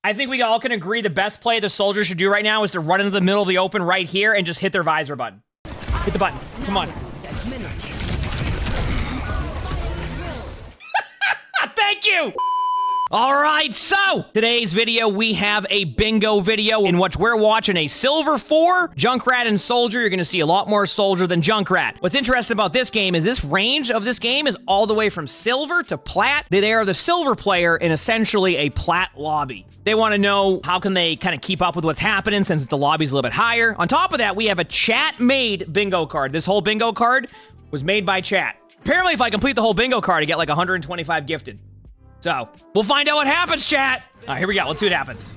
I think we all can agree the best play the soldier should do right now is to run into the middle of the open right here and just hit their visor button. Hit the button. Come on. Thank you! Alright, so today's video, we have a bingo video in which we're watching a Silver 4, Junkrat and Soldier. You're gonna see a lot more Soldier than Junkrat. What's interesting about this game is this range of this game is all the way from Silver to Plat. They are the Silver player in essentially a Plat lobby. They want to know how can they kind of keep up with what's happening since the lobby's a little bit higher. On top of that, we have a chat-made bingo card. This whole bingo card was made by chat. Apparently, if I complete the whole bingo card, I get like 125 gifted. So, we'll find out what happens, chat. All right, here we go. Let's see what happens.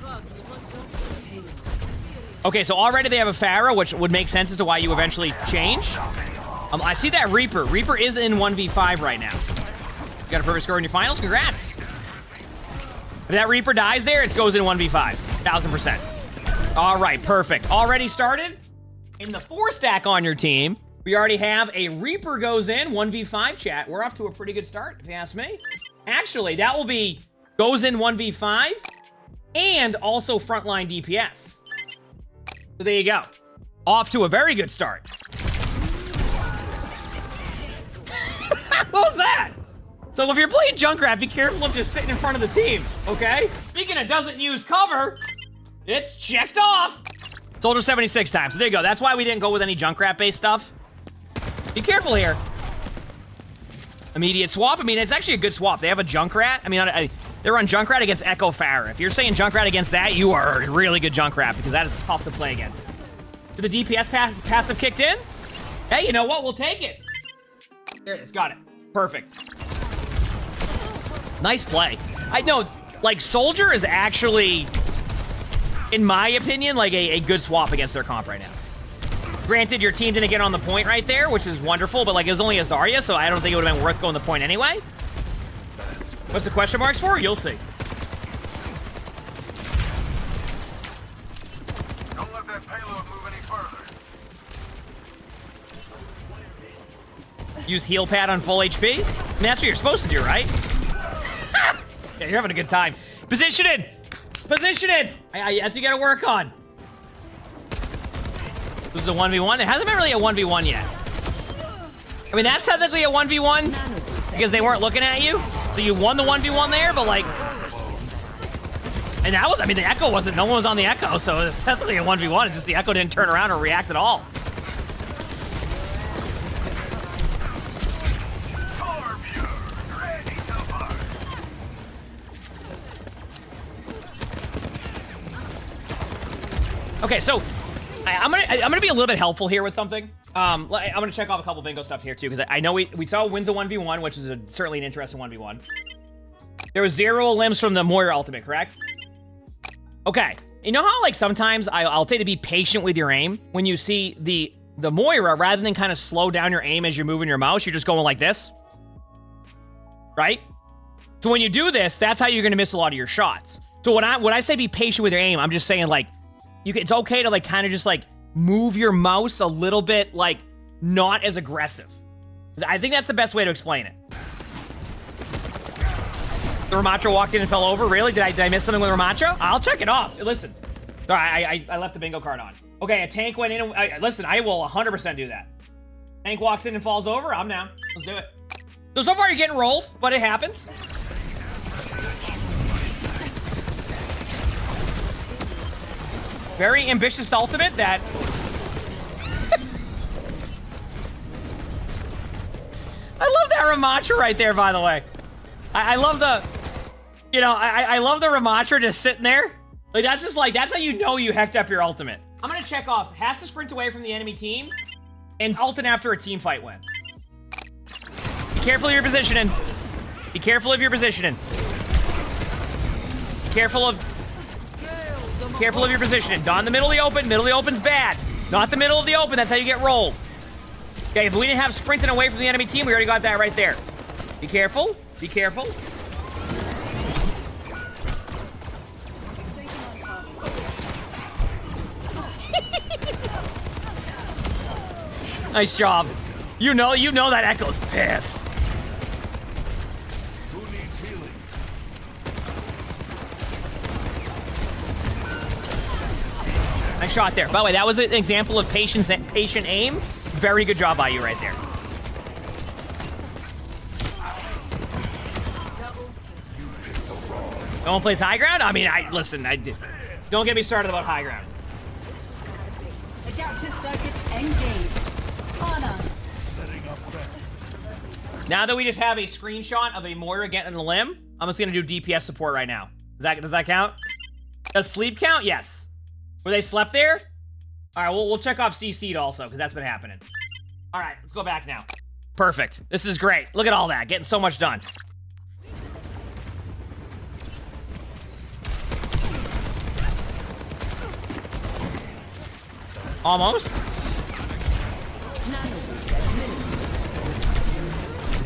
Okay, so already they have a Pharaoh, which would make sense as to why you eventually change. I see that Reaper. Reaper is in 1v5 right now. You got a perfect score in your finals? Congrats. If that Reaper dies there, it goes in 1v5. 1000%. All right, perfect. Already started. In the 4-stack on your team, we already have a Reaper goes in 1v5 chat. We're off to a pretty good start, if you ask me. Actually, that will be goes in 1v5 and also frontline DPS. So there you go. Off to a very good start. What was that? So if you're playing Junkrat, be careful of just sitting in front of the team, okay? Speaking of doesn't use cover, it's checked off. Soldier 76 times. So there you go. That's why we didn't go with any Junkrat-based stuff. Be careful here. Immediate swap. I mean, it's actually a good swap. They have a Junkrat. I mean, they're on Junkrat against Echo Farah. If you're saying Junkrat against that, you are a really good Junkrat because that is tough to play against. Did the DPS passive kicked in? Hey, you know what? We'll take it. There it is. Got it. Perfect. Nice play. I know, like, Soldier is actually, in my opinion, like a good swap against their comp right now. Granted, your team didn't get on the point right there, which is wonderful, but like it was only a Zarya, so I don't think it would have been worth going the point anyway. What's the question marks for? You'll see. Don't let that payload move any further. Use heal pad on full HP? I mean, that's what you're supposed to do, right? Yeah, you're having a good time. Positioning! Positioning! That's what you gotta work on. This is a 1v1. It hasn't been really a 1v1 yet. I mean, that's technically a 1v1 because they weren't looking at you. So you won the 1v1 there, but like... And that was, I mean, the Echo wasn't, no one was on the Echo, so it's technically a 1v1. It's just the Echo didn't turn around or react at all. Okay, so I'm gonna be a little bit helpful here with something. I'm gonna check off a couple bingo stuff here too, because I know we saw wins a 1v1, which is certainly an interesting 1v1. There was 0 limbs from the Moira ultimate, correct? Okay, you know how like sometimes I'll take to be patient with your aim when you see the Moira, rather than kind of slow down your aim as you're moving your mouse, you're just going like this, right? So when you do this, that's how you're gonna miss a lot of your shots. So when I say be patient with your aim, I'm just saying like. It's okay to like kind of just like move your mouse a little bit like not as aggressive. I think that's the best way to explain it. The Ramacho walked in and fell over. Really? Did I miss something with Ramacho? I'll check it off. Listen. Sorry, I left the bingo card on. Okay, a tank went in. And, listen, I will 100% do that. Tank walks in and falls over. I'm down. Let's do it. So far you're getting rolled, but it happens. Very ambitious ultimate that... I love that Ramacho right there, by the way. I love the... You know, I love the Ramacho just sitting there. Like, that's just like, that's how you know you hecked up your ultimate. I'm gonna check off, has to sprint away from the enemy team, and ulting after a team fight win. Be careful of your positioning. Be careful of your positioning. Be careful of... Careful of your positioning. Not in the middle of the open. Middle of the open's bad. Not the middle of the open. That's how you get rolled. Okay, if we didn't have sprinting away from the enemy team, we already got that right there. Be careful. Be careful. Nice job. You know that Echo's pissed. Who needs healing? Nice shot there. By the way, that was an example of patient aim. Very good job by you right there. No one plays high ground? I mean, listen, don't get me started about high ground. Adaptive circuits engaged. Honor. Now that we just have a screenshot of a Moira getting the limb, I'm just gonna do DPS support right now. Does that count? Does sleep count? Yes. Were they slept there? All right, we'll check off CC'd also, because that's been happening. All right, let's go back now. Perfect. This is great. Look at all that. Getting so much done. Almost.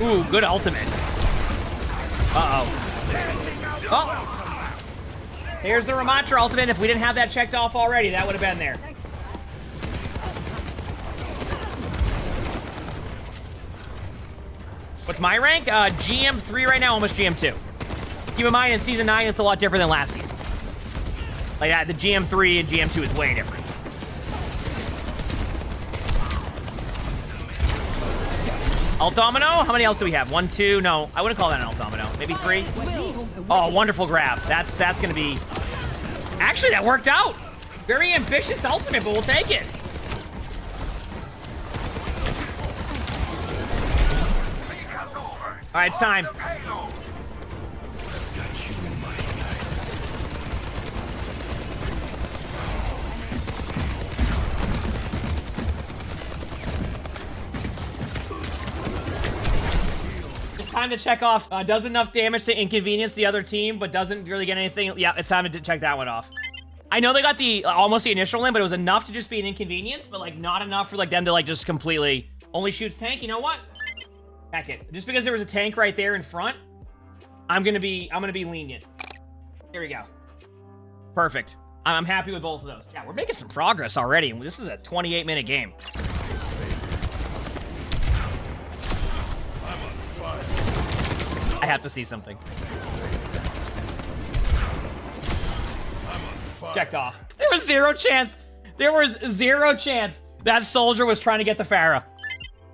Ooh, good ultimate. Uh-oh. Oh. Here's the Ramatra ultimate. If we didn't have that checked off already, that would have been there. What's my rank? GM3 right now, almost GM2. Keep in mind, in Season 9, it's a lot different than last season. Like, the GM3 and GM2 is way different. Alt Domino? How many else do we have? 1, 2, no. I wouldn't call that an Alt Domino. Maybe 3? Oh, wonderful grab. That's gonna be... Actually, that worked out. Very ambitious ultimate, but we'll take it. All right, it's time. Time to check off. Does enough damage to inconvenience the other team, but doesn't really get anything. Yeah, it's time to check that one off. I know they got the almost the initial win, but it was enough to just be an inconvenience, but like not enough for like them to like just completely only shoots tank. You know what? Heck it. Just because there was a tank right there in front, I'm gonna be lenient. Here we go. Perfect. I'm happy with both of those. Yeah, we're making some progress already. This is a 28-minute game. I have to see something. Checked off. There was zero chance. There was zero chance that soldier was trying to get the Pharah.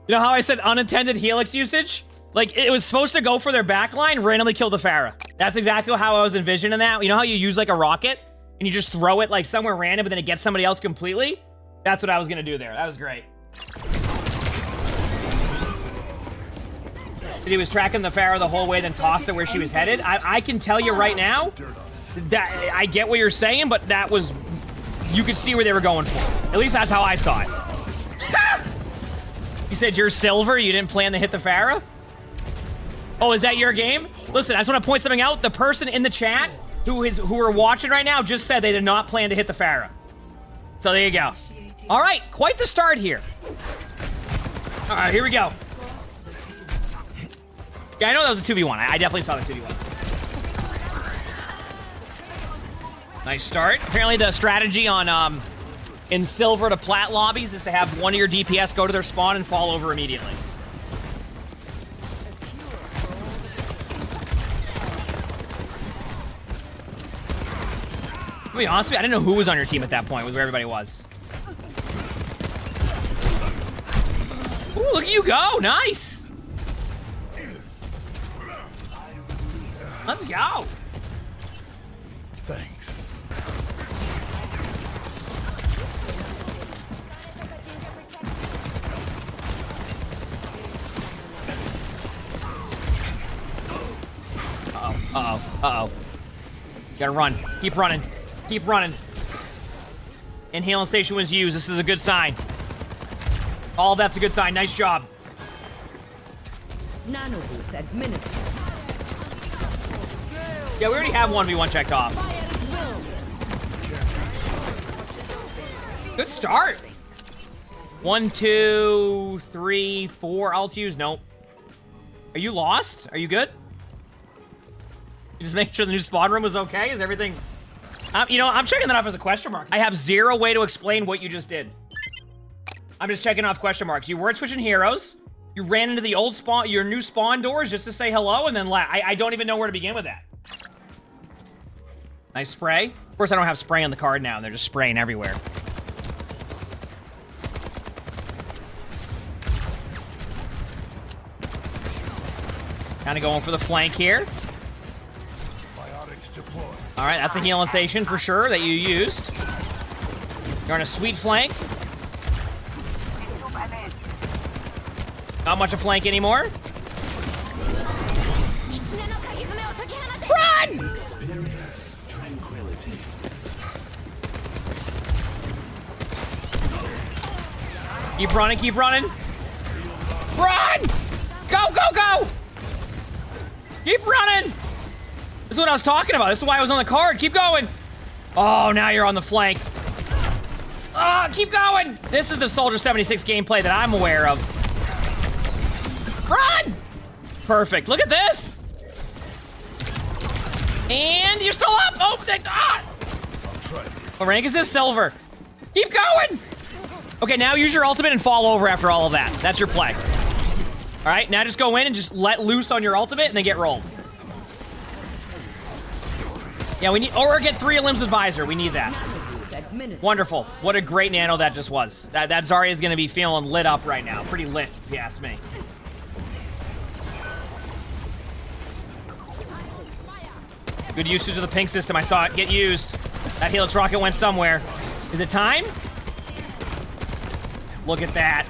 You know how I said unintended helix usage? Like, it was supposed to go for their backline, randomly kill the Pharah. That's exactly how I was envisioning that. You know how you use, like, a rocket? And you just throw it, like, somewhere random, but then it gets somebody else completely? That's what I was gonna do there. That was great. He was tracking the Pharah the whole way, then tossed it where she was headed. I can tell you right now that I get what you're saying, but that was... You could see where they were going for. At least that's how I saw it. You said you're silver, you didn't plan to hit the Pharah? Oh, is that your game? Listen, I just want to point something out. The person in the chat who are watching right now just said they did not plan to hit the Pharah. So there you go. All right, quite the start here. All right, here we go. Yeah, I know that was a 2v1. I definitely saw the 2v1. Nice start. Apparently the strategy on in silver to plat lobbies is to have one of your DPS go to their spawn and fall over immediately. To be honest with you, I didn't know who was on your team at that point, where everybody was. Ooh, look at you go. Nice. Let's go. Thanks. Uh-oh. Gotta run. Keep running. Keep running. Inhaling station was used. This is a good sign. All of that's a good sign. Nice job. Nano boost administered. Yeah, we already have 1v1 checked off. Good start. 1, 2, 3, 4 ults used. Nope. Are you lost? Are you good? You just make sure the new spawn room was okay? Is everything... you know, I'm checking that off as a question mark. I have zero way to explain what you just did. I'm just checking off question marks. You weren't switching heroes. You ran into the old spawn, your new spawn doors just to say hello and then left. I don't even know where to begin with that. Nice spray. Of course, I don't have spray on the card now, and they're just spraying everywhere. Kind of going for the flank here. All right, that's a healing station for sure that you used. You're on a sweet flank. Not much of flank anymore. Run! Experience tranquility. Keep running, keep running. Run! Go, go, go! Keep running! This is what I was talking about. This is why I was on the card. Keep going. Oh, now you're on the flank. Oh, keep going! This is the Soldier 76 gameplay that I'm aware of. Run! Perfect. Look at this. And you're still up. Oh, what rank is this? Silver. Keep going. Okay, now use your ultimate and fall over after all of that. That's your play. All right, now just go in and just let loose on your ultimate and then get rolled. Yeah, we need, or get 3 limbs with visor. We need that. Wonderful. What a great nano that just was. That Zarya is going to be feeling lit up right now. Pretty lit, if you ask me. Good usage of the pink system. I saw it get used. That Helix rocket went somewhere. Is it time? Look at that.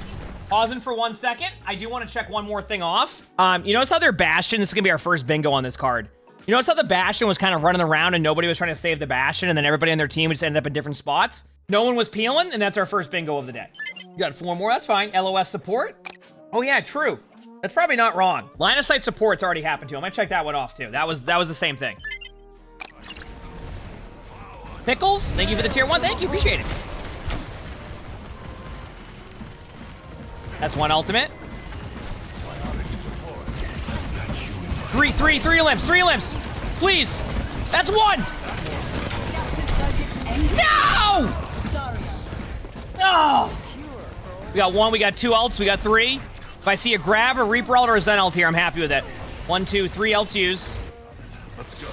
Pausing for 1 second. I do want to check one more thing off. You notice how their Bastion, this is going to be our first bingo on this card. You notice how the Bastion was kind of running around and nobody was trying to save the Bastion, and then everybody on their team just ended up in different spots? No one was peeling, and that's our first bingo of the day. You got 4 more, that's fine. LOS support. Oh yeah, true. That's probably not wrong. Line of sight support's already happened too. I might check that one off too. That was the same thing. Pickles, thank you for the tier 1. Thank you, appreciate it. That's 1 ultimate. 3 limbs, please. That's 1. No! No! We got 1, we got 2 ults, we got 3. If I see a grab, a Reaper ult, or a Zen ult here, I'm happy with it. 1, 2, 3 ults used. Let's go.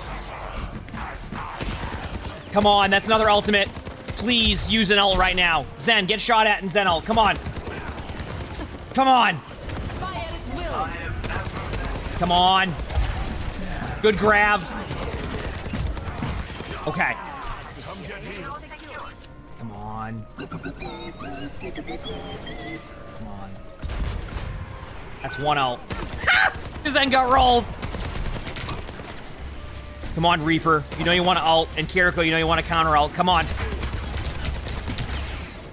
Come on, that's another ultimate. Please use an ult right now. Zen, get shot at in Zen ult. Come on. Come on. Come on. Good grab. Okay. Come on. Come on. That's 1 ult. Zen got rolled. Come on, Reaper. You know you want to ult. And Kiriko, you know you want to counter ult. Come on.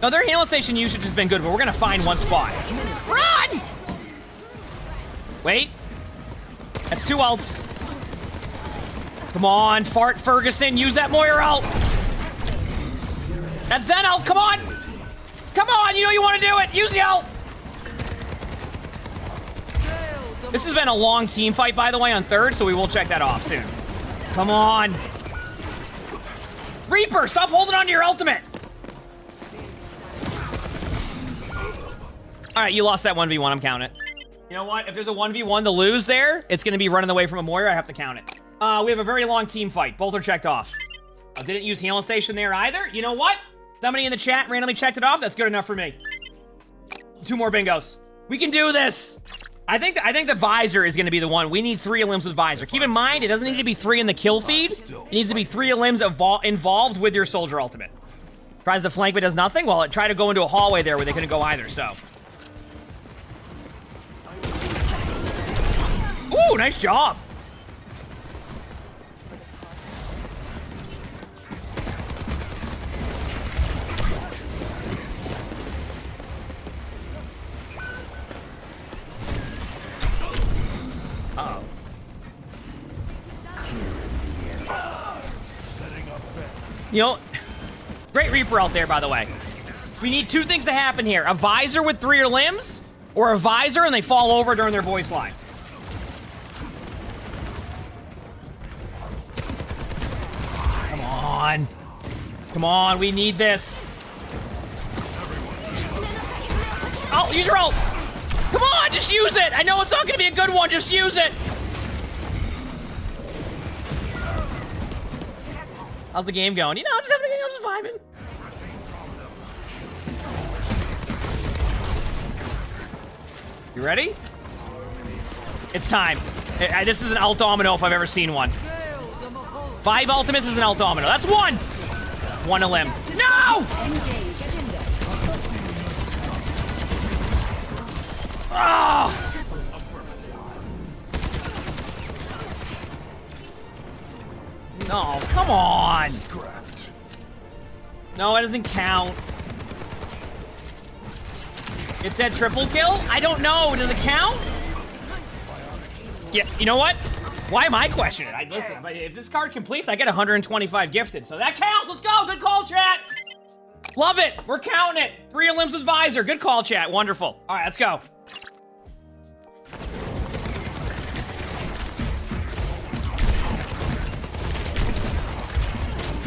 No, their healing station usage has been good, but we're going to find one spot. Run! Wait. That's 2 ults. Come on, Fart Ferguson. Use that Moira ult. That's Zen ult. Come on. Come on. You know you want to do it. Use the ult. This has been a long team fight, by the way, on 3rd, so we will check that off soon. Come on. Reaper, stop holding on to your ultimate. All right, you lost that 1v1. I'm counting it. You know what? If there's a 1v1 to lose there, it's going to be running away from a Moira. I have to count it. We have a very long team fight. Both are checked off. Didn't use healing station there either. You know what? Somebody in the chat randomly checked it off. That's good enough for me. 2 more bingos. We can do this. I think the visor is going to be the one. We need 3 limbs with visor. Keep in mind, it doesn't need to be 3 in the kill feed. It needs to be 3 limbs involved with your soldier ultimate. Tries to flank but does nothing. Well, it tried to go into a hallway there where they couldn't go either, so. Ooh, nice job. Uh-oh. You know, great Reaper out there, by the way. We need 2 things to happen here. A visor with 3 limbs, or a visor and they fall over during their voice line. Come on. Come on, we need this. Oh, use your ult. Come on, just use it. I know it's not going to be a good one. Just use it. How's the game going? You know, I'm just having a game, I'm just vibing. You ready? It's time. This is an alt domino if I've ever seen one. 5 ultimates is an alt domino. That's one! 1 a limb. No! Oh! No, come on! No, it doesn't count. It said triple kill? I don't know. Does it count? Yeah, you know what? Why am I questioning it? Listen, if this card completes, I get 125 gifted. So that counts. Let's go. Good call, chat. Love it. We're counting it. 3 limbs with visor. Good call, chat. Wonderful. All right, let's go.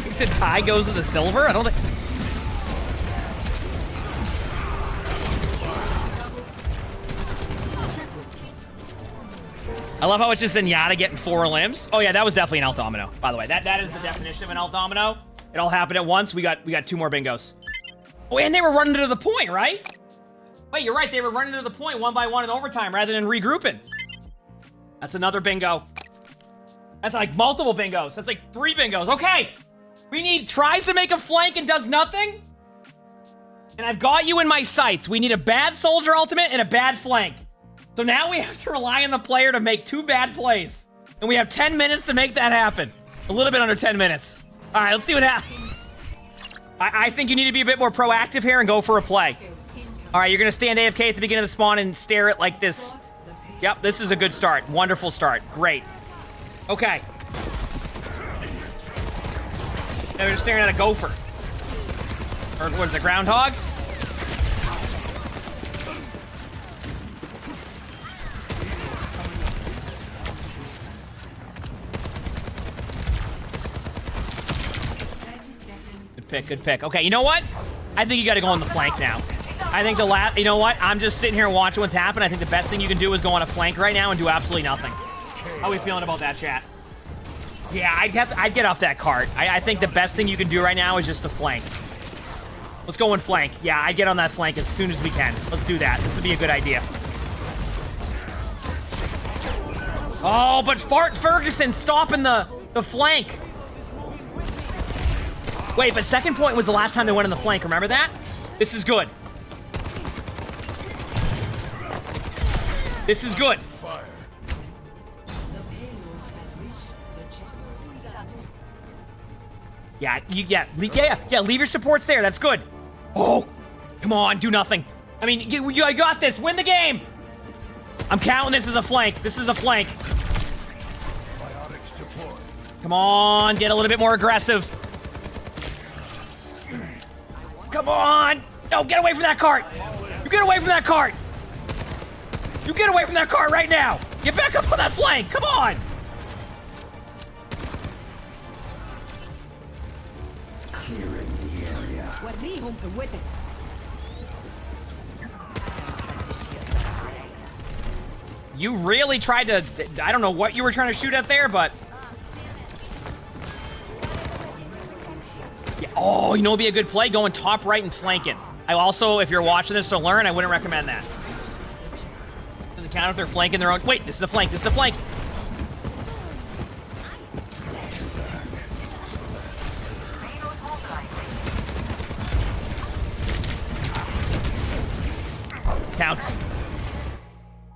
You said high goes to the silver? I don't think... I love how it's just Zenyatta getting 4 limbs. Oh yeah, that was definitely an alt domino, by the way. That is the definition of an alt domino. It all happened at once. We got 2 more bingos. Oh, and they were running to the point, right? Wait, you're right. They were running to the point 1 by 1 in overtime rather than regrouping. That's another bingo. That's like multiple bingos. That's like 3 bingos. Okay. We need tries to make a flank and does nothing. And I've got you in my sights. We need a bad soldier ultimate and a bad flank. So now we have to rely on the player to make 2 bad plays. And we have 10 minutes to make that happen. A little bit under 10 minutes. All right, let's see what happens. I think you need to be a bit more proactive here and go for a play. All right, you're going to stand AFK at the beginning of the spawn and stare at like this. Yep, this is a good start. Wonderful start. Great. Okay. Now we're just staring at a gopher. Or what is it, groundhog? Good pick. Okay, you know what? I think you got to go on the flank now. I think you know what? I'm just sitting here watching what's happening. I think the best thing you can do is go on a flank right now and do absolutely nothing. How are we feeling about that, chat? Yeah, I'd get off that cart. I think the best thing you can do right now is just to flank. Let's go and flank. Yeah, I'd get on that flank as soon as we can. Let's do that. This would be a good idea. Oh, but Ferguson stopping the flank. Wait, but second point was the last time they went on the flank. Remember that? This is good. This is good. Yeah, leave your supports there. That's good. Oh, come on, do nothing. I mean, you got this. Win the game. I'm counting this as a flank. This is a flank. Come on, get a little bit more aggressive. Come on! No, get away from that cart! You get away from that cart! You get away from that cart right now! Get back up on that flank! Come on! Clearing the area. You really tried to... I don't know what you were trying to shoot at there, but... Yeah. Oh, you know what would be a good play? Going top right and flanking. I also, if you're watching this to learn, I wouldn't recommend that. Does it count if they're flanking their own... Wait, this is a flank. This is a flank. Counts.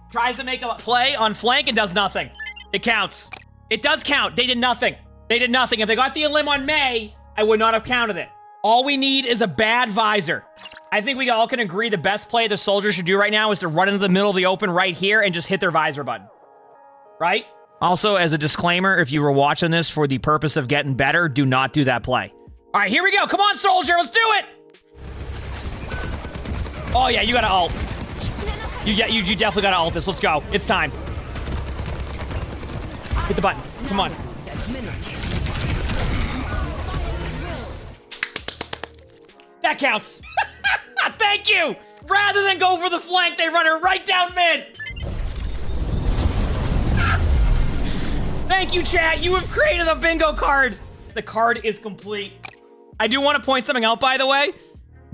Tries to make a play on flank and does nothing. It counts. It does count. They did nothing. They did nothing. If they got the limb on May, I would not have counted it. All we need is a bad visor. I think we all can agree the best play the soldier should do right now is to run into the middle of the open right here and just hit their visor button. Right? Also, as a disclaimer, if you were watching this for the purpose of getting better, do not do that play. All right, here we go. Come on, soldier. Let's do it. Oh, yeah, you got to ult. You definitely got to ult this. Let's go. It's time. Hit the button. Come on. That counts. Thank you. Rather than go for the flank, they run it right down mid. Thank you, chat. You have created a bingo card The card is complete. I do want to point something out, by the way.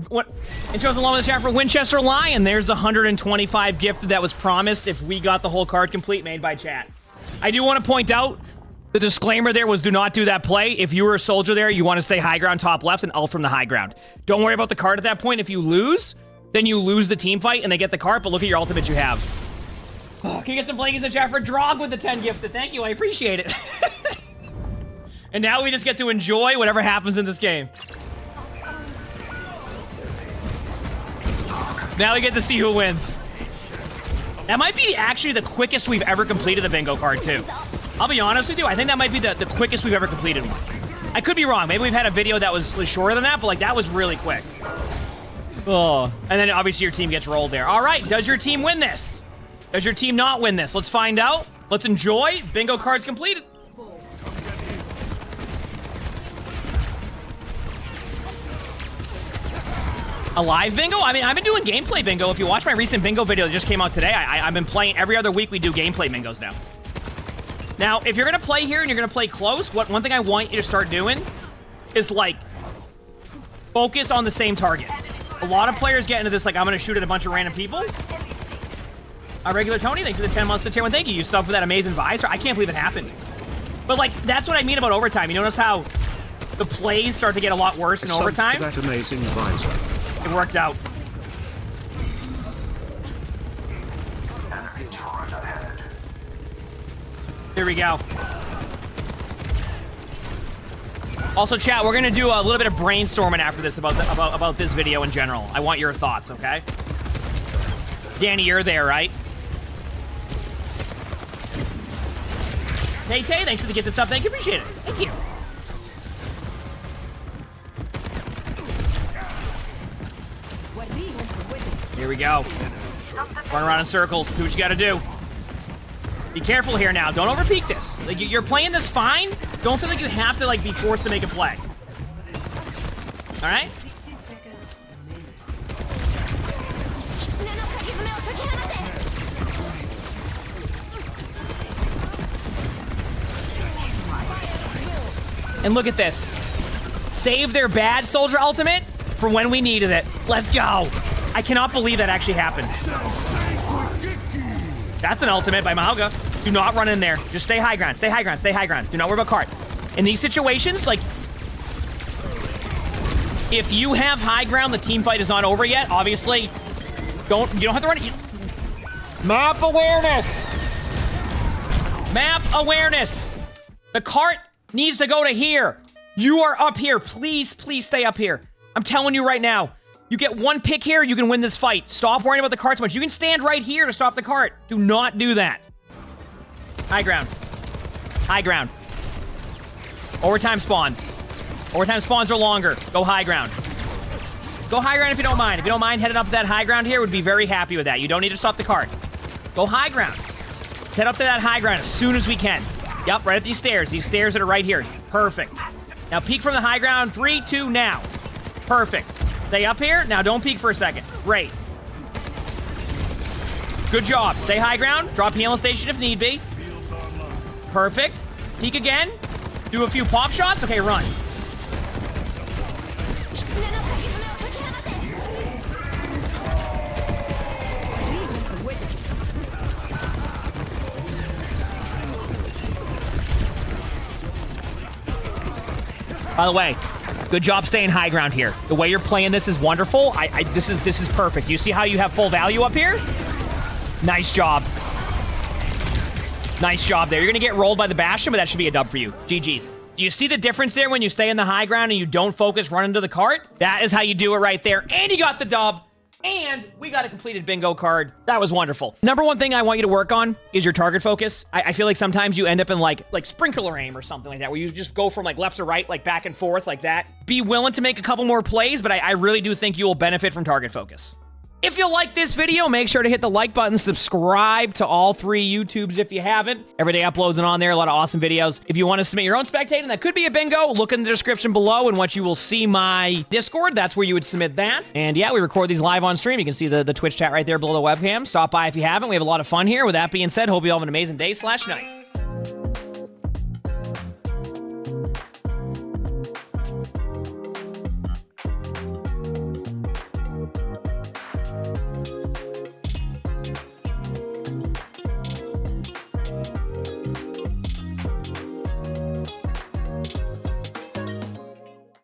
What it shows along with the chat for Winchester Lion. There's the 125 gift that was promised if we got the whole card complete, made by chat. I do want to point out the disclaimer there was do not do that play. If you were a soldier there, you want to stay high ground top left and ult from the high ground. Don't worry about the card at that point. If you lose, then you lose the team fight and they get the card, but look at your ultimate you have. Oh, can you get some blankies in chat for Drog with the 10 gifted? Thank you, I appreciate it. And now we just get to enjoy whatever happens in this game. Now we get to see who wins. That might be actually the quickest we've ever completed the bingo card, too. I'll be honest with you, I think that might be the quickest we've ever completed one. I could be wrong. Maybe we've had a video that was shorter than that, but like that was really quick. Oh, and then obviously your team gets rolled there. All right, does your team win this? Does your team not win this? Let's find out. Let's enjoy. Bingo cards completed. A live bingo? I mean, I've been doing gameplay bingo. If you watch my recent bingo video that just came out today, I've been playing every other week. We do gameplay bingos now. Now, if you're going to play here and you're going to play close, one thing I want you to start doing is, like, focus on the same target. A lot of players get into this, like, I'm going to shoot at a bunch of random people. Regular Tony, thanks for the 10 months to tier 1. Thank you. You subbed for that amazing visor. I can't believe it happened. But, like, that's what I mean about overtime. You notice how the plays start to get a lot worse in overtime? That amazing visor. It worked out. Here we go. Also, chat, we're gonna do a little bit of brainstorming after this about this video in general. I want your thoughts, okay? Danny, you're there, right? Tay Tay, thanks for the gifted stuff. Thank you, appreciate it. Thank you. Here we go. Run around in circles. Do what you gotta do. Be careful here now. Don't overpeak this. Like, you're playing this fine. Don't feel like you have to, like, be forced to make a play. All right? And look at this. Save their bad soldier ultimate for when we needed it. Let's go. I cannot believe that actually happened. That's an ultimate by Mahauga. Do not run in there. Just stay high ground. Stay high ground. Stay high ground. Do not worry about card. In these situations, like, if you have high ground, the team fight is not over yet. Obviously, you don't have to run it. Map awareness. Map awareness. The cart needs to go to here. You are up here. Please, please stay up here. I'm telling you right now. You get one pick here, you can win this fight. Stop worrying about the cart so much. You can stand right here to stop the cart. Do not do that. High ground. High ground. Overtime spawns. Overtime spawns are longer. Go high ground. Go high ground if you don't mind. If you don't mind heading up that high ground here, would be very happy with that. You don't need to stop the cart. Go high ground. Head up to that high ground as soon as we can. Yep, right at these stairs. These stairs that are right here. Perfect. Now peek from the high ground. 3, 2, now. Perfect. Stay up here. Now don't peek for a second. Great. Good job. Stay high ground. Drop healing station if need be. Perfect. Peek again. Do a few pop shots. Okay, run. By the way, good job staying high ground here. The way you're playing this is wonderful. This is perfect. You see how you have full value up here? Nice job. Nice job there. You're going to get rolled by the Bastion, but that should be a dub for you. GG's. Do you see the difference there when you stay in the high ground and you don't focus running to the cart? That is how you do it right there. And you got the dub. And we got a completed bingo card. That was wonderful. Number one thing I want you to work on is your target focus. I feel like sometimes you end up in like sprinkler aim or something like that, where you just go from like left to right, like back and forth like that. Be willing to make a couple more plays, but I really do think you will benefit from target focus. If you like this video, make sure to hit the like button, subscribe to all 3 YouTubes if you haven't. Everyday uploads and on there, a lot of awesome videos. If you want to submit your own spectating, that could be a bingo, look in the description below and what you will see my Discord. That's where you would submit that. And yeah, we record these live on stream. You can see the Twitch chat right there below the webcam. Stop by if you haven't. We have a lot of fun here. With that being said, hope you all have an amazing day/night.